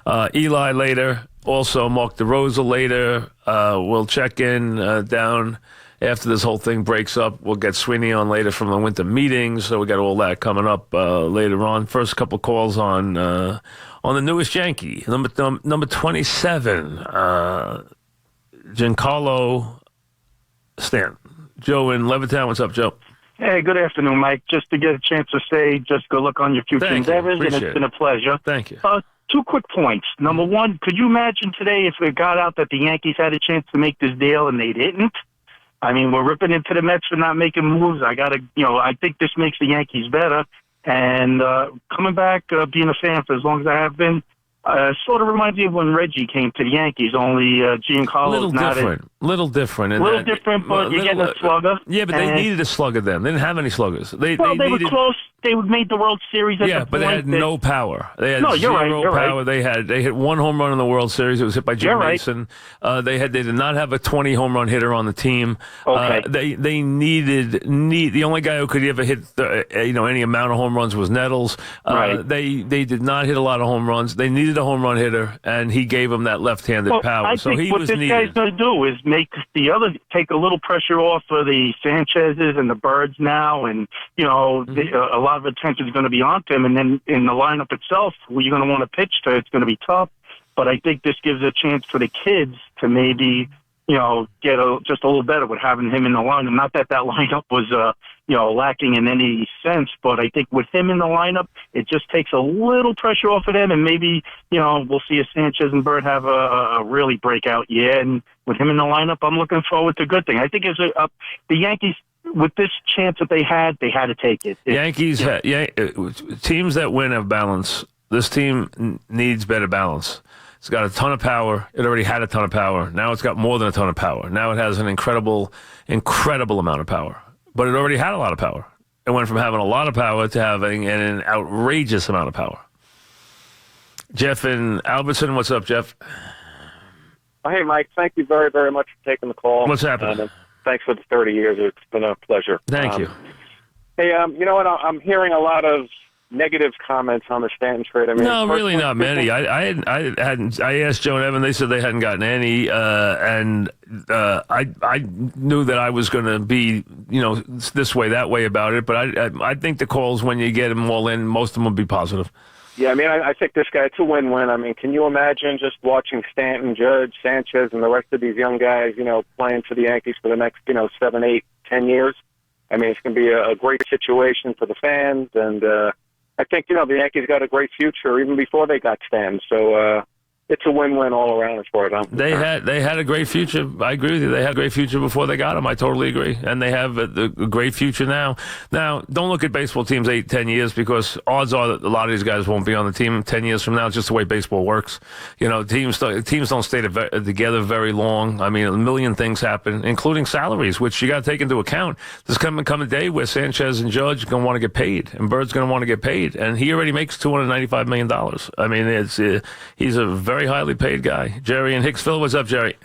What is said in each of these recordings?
Eli later. Also, Mark DeRosa later. We'll check in down after this whole thing breaks up. We'll get Sweeney on later from the winter meetings. So we got all that coming up later on. First couple calls on the newest Yankee, number 27, Giancarlo Stanton. Joe in Levittown. What's up, Joe? Hey, good afternoon, Mike. Just to get a chance to say, just good luck on your future endeavors, and it's been a pleasure. Thank you. Two quick points. Number one, could you imagine today if it got out that the Yankees had a chance to make this deal and they didn't? I mean, we're ripping into the Mets for not making moves. I think this makes the Yankees better. And coming back, being a fan for as long as I have been, sort of reminds me of when Reggie came to the Yankees, only Giancarlo's not Little different. Little different, but you're getting a slugger. Yeah, but they needed a slugger then. They didn't have any sluggers. They were close. They made the World Series at the point. Yeah, but they had no power. They had zero power. Right. They hit one home run in the World Series. It was hit by Jim Mason. They did not have a 20 home run hitter on the team. Okay. They needed the only guy who could ever hit any amount of home runs was Nettles. They did not hit a lot of home runs. They needed a home run hitter, and he gave them that left-handed power. I think what this guy's going to do is take a little pressure off of the Sanchez's and the Birds now, and a lot of attention is going to be on him. And then in the lineup itself, who you're going to want to pitch to, it's going to be tough. But I think this gives a chance for the kids to maybe get just a little better with having him in the lineup. Not that lineup was lacking in any sense, but I think with him in the lineup, it just takes a little pressure off of them, and maybe we'll see a Sanchez and Bird have a really breakout year. And with him in the lineup, I'm looking forward to a good thing. I think the Yankees, with this chance that they had to take it. Teams that win have balance. This team needs better balance. It's got a ton of power. It already had a ton of power. Now it's got more than a ton of power. Now it has an incredible amount of power. But it already had a lot of power. It went from having a lot of power to having an outrageous amount of power. Jeff in Albertson, what's up, Jeff? Hey, Mike. Thank you very, very much for taking the call. What's happening? Thanks for the 30 years. It's been a pleasure. Thank you. Hey, you know what? I'm hearing a lot of negative comments on the Stanton trade. I mean, no, really not many. I asked Joe and Evan. They said they hadn't gotten any, and I knew that I was going to be, this way, that way about it. But I think the calls, when you get them all in, most of them will be positive. Yeah, I mean, I think this guy, it's a win-win. I mean, can you imagine just watching Stanton, Judge, Sanchez, and the rest of these young guys, playing for the Yankees for the next, 7, 8, 10 years? I mean, it's going to be a great situation for the fans, and I think, the Yankees got a great future even before they got Stanton. So it's a win-win all around as far as I'm concerned. They had a great future. I agree with you. They had a great future before they got him. I totally agree. And they have a great future now. Now, don't look at baseball teams 8, 10 years, because odds are that a lot of these guys won't be on the team 10 years from now. It's just the way baseball works. Teams don't stay together very long. I mean, a million things happen, including salaries, which you got to take into account. There's going to come a day where Sanchez and Judge are going to want to get paid, and Bird's going to want to get paid. And he already makes $295 million. I mean, he's a very highly paid guy. Jerry in Hicksville, what's up, Jerry?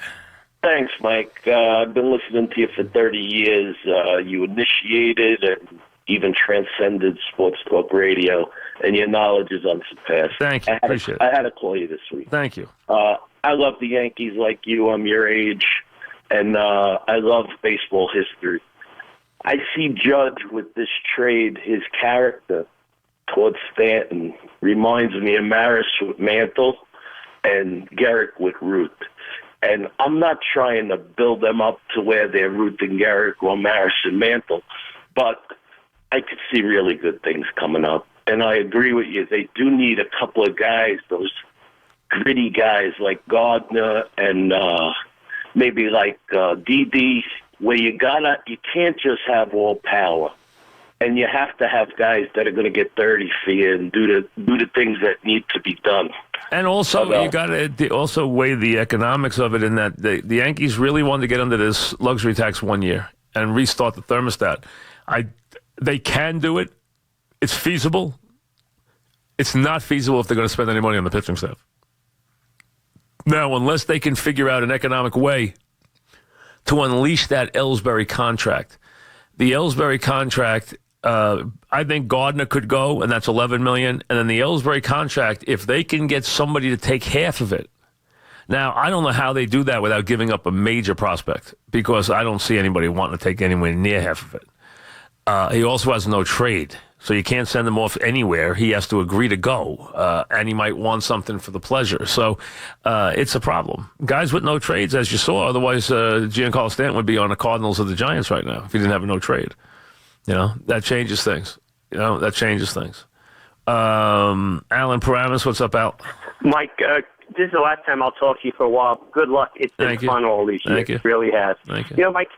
Thanks, Mike. I've been listening to you for 30 years. You initiated and even transcended sports talk radio, and your knowledge is unsurpassed. Thank you. Appreciate it. I had to call you this week. Thank you. I love the Yankees like you. I'm your age, and I love baseball history. I see Judge with this trade, his character towards Stanton reminds me of Maris with Mantle and Garrick with Root. And I'm not trying to build them up to where they're Root and Garrick or Maris and Mantle, but I could see really good things coming up. And I agree with you. They do need a couple of guys, those gritty guys like Gardner and maybe like Didi, where you can't just have all power. And you have to have guys that are going to get dirty for you and do the things that need to be done. And also, you got to also weigh the economics of it, in that the Yankees really wanted to get under this luxury tax 1 year and restart the thermostat. They can do it. It's feasible. It's not feasible if they're going to spend any money on the pitching staff. Now, unless they can figure out an economic way to unleash that Ellsbury contract. The Ellsbury contract I think Gardner could go, and that's $11 million. And then the Ellsbury contract, if they can get somebody to take half of it. Now, I don't know how they do that without giving up a major prospect, because I don't see anybody wanting to take anywhere near half of it. He also has no trade, so you can't send him off anywhere. He has to agree to go, and he might want something for the pleasure. So it's a problem. Guys with no trades, as you saw, otherwise Giancarlo Stanton would be on the Cardinals or the Giants right now if he didn't have a no trade. That changes things. That changes things. Alan Paramus, what's up, Al? Mike, this is the last time I'll talk to you for a while. Good luck. It's been fun all these years. Thank you. It really has. Thank you. Mike,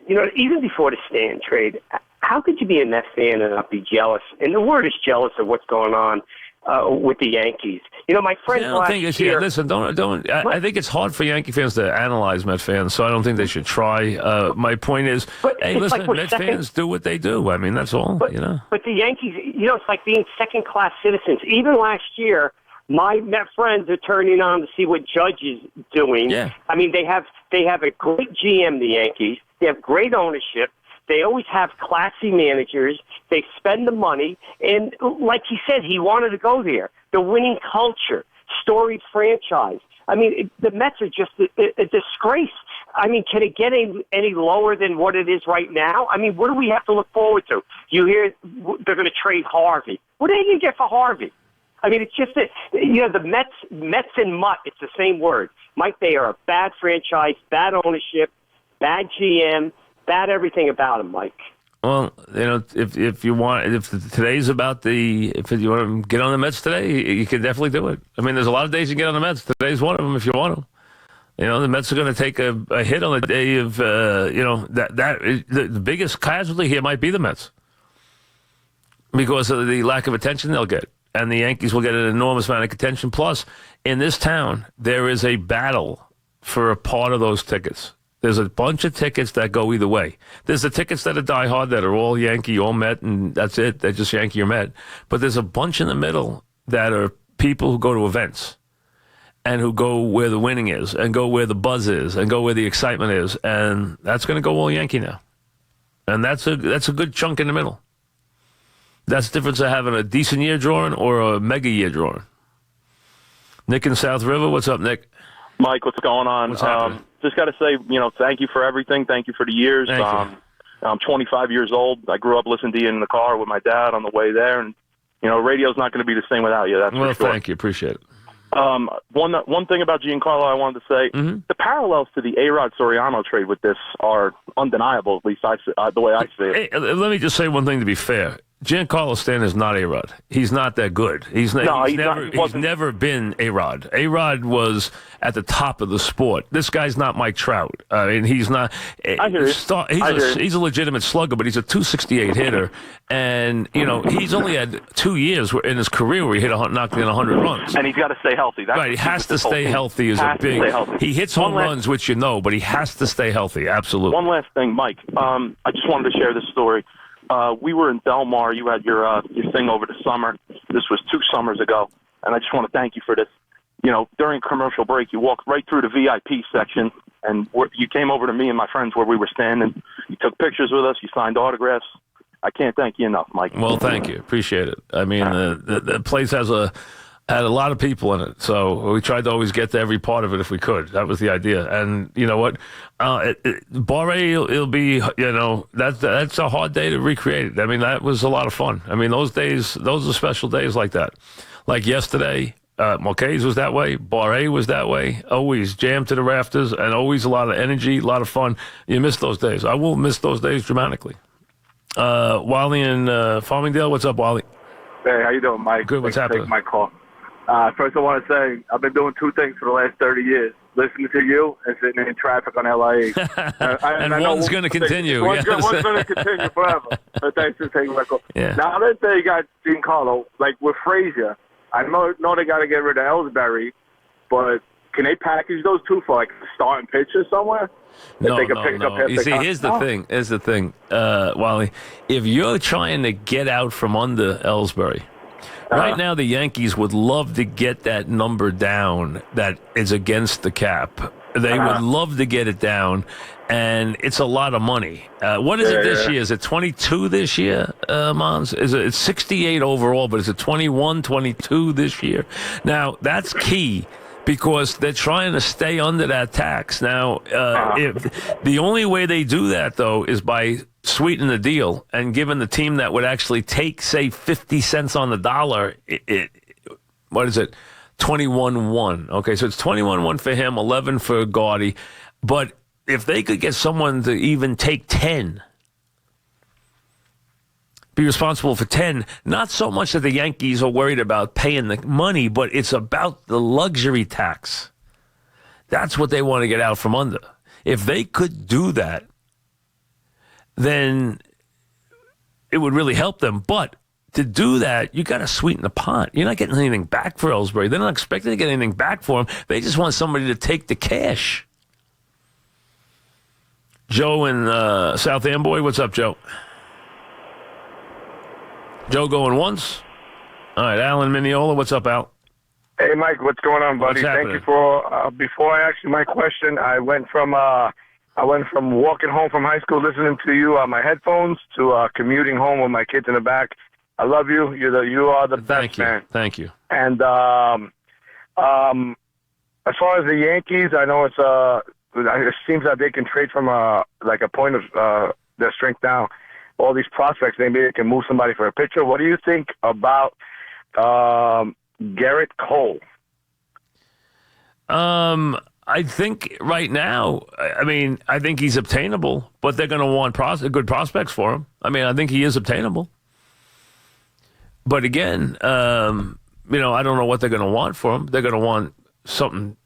even before the Stanton trade, how could you be a Mets fan and not be jealous? And the word is jealous of what's going on with the Yankees. My friends last year. Listen, don't. I think it's hard for Yankee fans to analyze Met fans, so I don't think they should try. My point is, hey, listen, Mets fans do what they do. I mean, that's all. But the Yankees, it's like being second-class citizens. Even last year, my Met friends are turning on to see what Judge is doing. Yeah. I mean, they have a great GM, the Yankees. They have great ownership. They always have classy managers. They spend the money. And like he said, he wanted to go there. The winning culture, storied franchise. I mean, the Mets are just a disgrace. I mean, can it get any lower than what it is right now? I mean, what do we have to look forward to? You hear they're going to trade Harvey. What are they going to get for Harvey? I mean, it's just that, the Mets and mutt, it's the same word. Mike, they are a bad franchise, bad ownership, bad GM, bad everything about them, Mike. Well, if today's about if you want to get on the Mets today, you can definitely do it. I mean, there's a lot of days you get on the Mets. Today's one of them if you want them. The Mets are going to take a hit on the day of, the biggest casualty here might be the Mets because of the lack of attention they'll get. And the Yankees will get an enormous amount of attention. Plus, in this town, there is a battle for a part of those tickets. There's a bunch of tickets that go either way. There's the tickets that are diehard that are all Yankee, all Met, and that's it. They're just Yankee or Met. But there's a bunch in the middle that are people who go to events and who go where the winning is and go where the buzz is and go where the excitement is. And that's going to go all Yankee now. And that's a good chunk in the middle. That's the difference of having a decent year drawing or a mega year drawing. Nick in South River, what's up, Nick? Mike, what's going on? What's happening? Just got to say, thank you for everything. Thank you for the years. Thank you. I'm 25 years old. I grew up listening to you in the car with my dad on the way there, and radio's not going to be the same without you. That's for sure. Thank you. Appreciate it. One thing about Giancarlo I wanted to say, the parallels to the A-Rod Soriano trade with this are undeniable, at least the way I see it. Hey, let me just say one thing to be fair. Giancarlo Stanton is not A-Rod. He's not that good. He's never been A-Rod. A-Rod was at the top of the sport. This guy's not Mike Trout. I mean, he's not. I hear you. He's a legitimate slugger, but he's a .268 hitter, and he's only had 2 years in his career where he knocked in 100 runs. And he's got to stay healthy. Right, he has to stay healthy. He hits home runs, which but he has to stay healthy. Absolutely. One last thing, Mike. I just wanted to share this story. We were in Belmar. You had your thing over the summer. This was 2 summers ago, and I just want to thank you for this. During commercial break, you walked right through the VIP section, and you came over to me and my friends where we were standing. You took pictures with us. You signed autographs. I can't thank you enough, Mike. Well, thank you. Appreciate it. I mean, the place had a lot of people in it, so we tried to always get to every part of it if we could. That was the idea. And you know what? Bar A, it'll be, that's a hard day to recreate it. I mean, that was a lot of fun. I mean, those are special days like that. Like yesterday, Mulcahy's was that way. Bar A was that way. Always jammed to the rafters and always a lot of energy, a lot of fun. You miss those days. I will miss those days dramatically. Wally in Farmingdale, what's up, Wally? Hey, how you doing, Mike? Good, what's happening? My call. First, I want to say I've been doing 2 things for the last 30 years. Listening to you and sitting in traffic on LIE. and one's going to continue. One's going to continue forever. But thanks for taking my call. Yeah. Now, let's say you got Giancarlo, like with Frazier. I know they got to get rid of Ellsbury, but can they package those 2 for like starting pitcher somewhere? No. You see, here's the thing, Wally. If you're trying to get out from under Ellsbury, right now the Yankees would love to get that number down that is against the cap. They would love to get it down, and it's a lot of money. What is it this year? Is it 22 this year, Mons? It's 68 overall, but is it 21, 22 this year? Now, that's key because they're trying to stay under that tax. Now, if the only way they do that, though, is by sweetening the deal and giving the team that would actually take, say, 50 cents on the dollar, what is it? 21-1. Okay, so it's 21-1 for him, 11 for Gaudy. But if they could get someone to even take 10, be responsible for 10, not so much that the Yankees are worried about paying the money, but it's about the luxury tax. That's what they want to get out from under. If they could do that, then it would really help them. But to do that, you got to sweeten the pot. You're not getting anything back for Ellsbury. They're not expecting to get anything back for him. They just want somebody to take the cash. Joe in South Amboy, what's up, Joe? Joe going once. All right, Alan Mineola, what's up, Al? Hey, Mike, what's going on, buddy? Thank you for. Before I ask you my question, I went from walking home from high school listening to you on my headphones to commuting home with my kids in the back. I love you. You are the best, man. Thank you. And as far as the Yankees, I know it seems that they can trade from a point of their strength down. All these prospects, maybe they can move somebody for a pitcher. What do you think about Garrett Cole? I think right now, I think he's obtainable, but they're going to want good prospects for him. I think he is obtainable. But again, I don't know what they're going to want for him. They're going to want something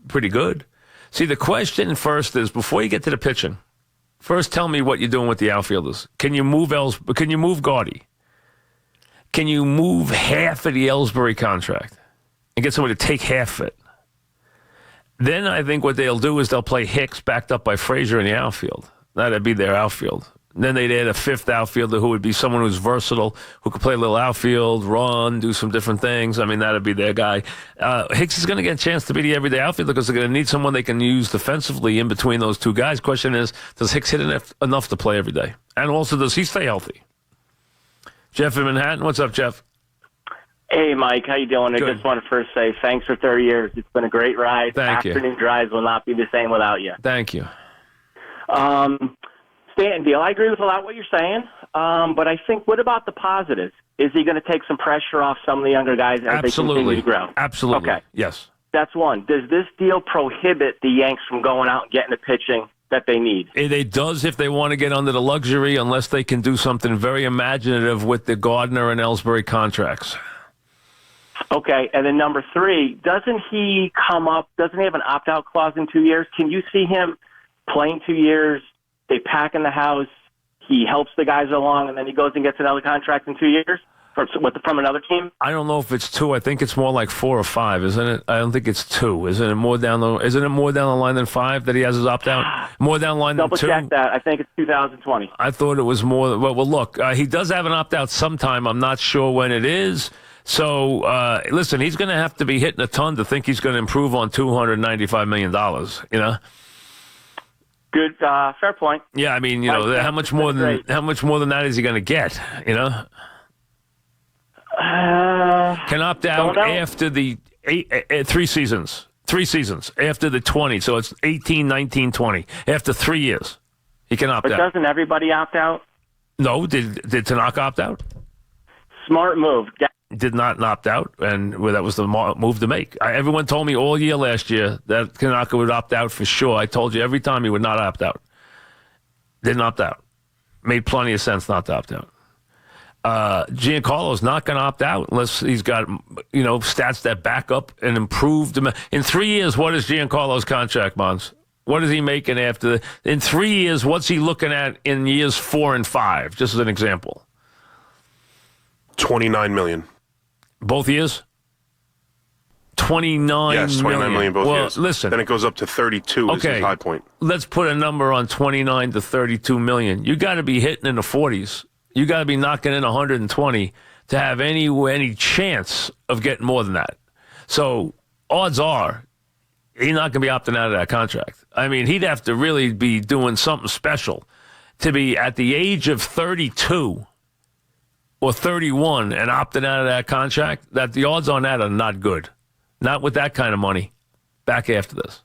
pretty good. See, the question first is, before you get to the pitching, first tell me what you're doing with the outfielders. Can you move Gaudy? Can you move half of the Ellsbury contract and get somebody to take half of it? Then I think what they'll do is they'll play Hicks backed up by Frazier in the outfield. That'd be their outfield. Then they'd add a fifth outfielder who would be someone who's versatile, who could play a little outfield, run, do some different things. That'd be their guy. Hicks is going to get a chance to be the everyday outfielder because they're going to need someone they can use defensively in between those two guys. Question is, does Hicks hit enough to play every day? And also, does he stay healthy? Jeff in Manhattan, what's up, Jeff? Hey, Mike, how you doing? Good. I just want to first say thanks for 30 years. It's been a great ride. Thank you. Afternoon drives will not be the same without you. Thank you. Stanton deal, I agree with a lot of what you're saying, but I think, what about the positives? Is he going to take some pressure off some of the younger guys as they continue to grow? Absolutely. Okay. Yes. That's one. Does this deal prohibit the Yanks from going out and getting the pitching that they need? It does if they want to get under the luxury, unless they can do something very imaginative with the Gardner and Ellsbury contracts. Okay, and then number 3, doesn't he have an opt-out clause in 2 years? Can you see him playing 2 years, they pack in the house, he helps the guys along, and then he goes and gets another contract in 2 years from another team? I don't know if it's 2. I think it's more like 4 or 5, isn't it? I don't think it's 2. Isn't it more down the line than 5 that he has his opt-out? More down the line than 2? Double check that. I think it's 2020. I thought it was more. Well, look, he does have an opt-out sometime. I'm not sure when it is. So, listen, he's going to have to be hitting a ton to think he's going to improve on $295 million, Good, fair point. Yeah, how much more than that is he going to get, Can opt out after the 3 seasons. 3 seasons after the 20, so it's 18, 19, 20. After 3 years, he can opt out. But doesn't everybody opt out? No, did Tanaka opt out? Smart move. Did not opt out, and that was the move to make. Everyone told me all year last year that Tanaka would opt out for sure. I told you every time he would not opt out. Didn't opt out. Made plenty of sense not to opt out. Giancarlo's not going to opt out unless he's got stats that back up and improve. In 3 years, what is Giancarlo's contract, Mons? What is he making in 3 years? What's he looking at in years 4 and 5? Just as an example. $29 million. Both years? 29 yes, $29 million both years. Listen. Then it goes up to 32 is his high point. Let's put a number on 29 to 32 million. You got to be hitting in the 40s. You got to be knocking in 120 to have any chance of getting more than that. So odds are he's not going to be opting out of that contract. I mean, he'd have to really be doing something special to be at the age of 32 or 31 and opting out of that contract. That the odds on that are not good. Not with that kind of money. Back after this.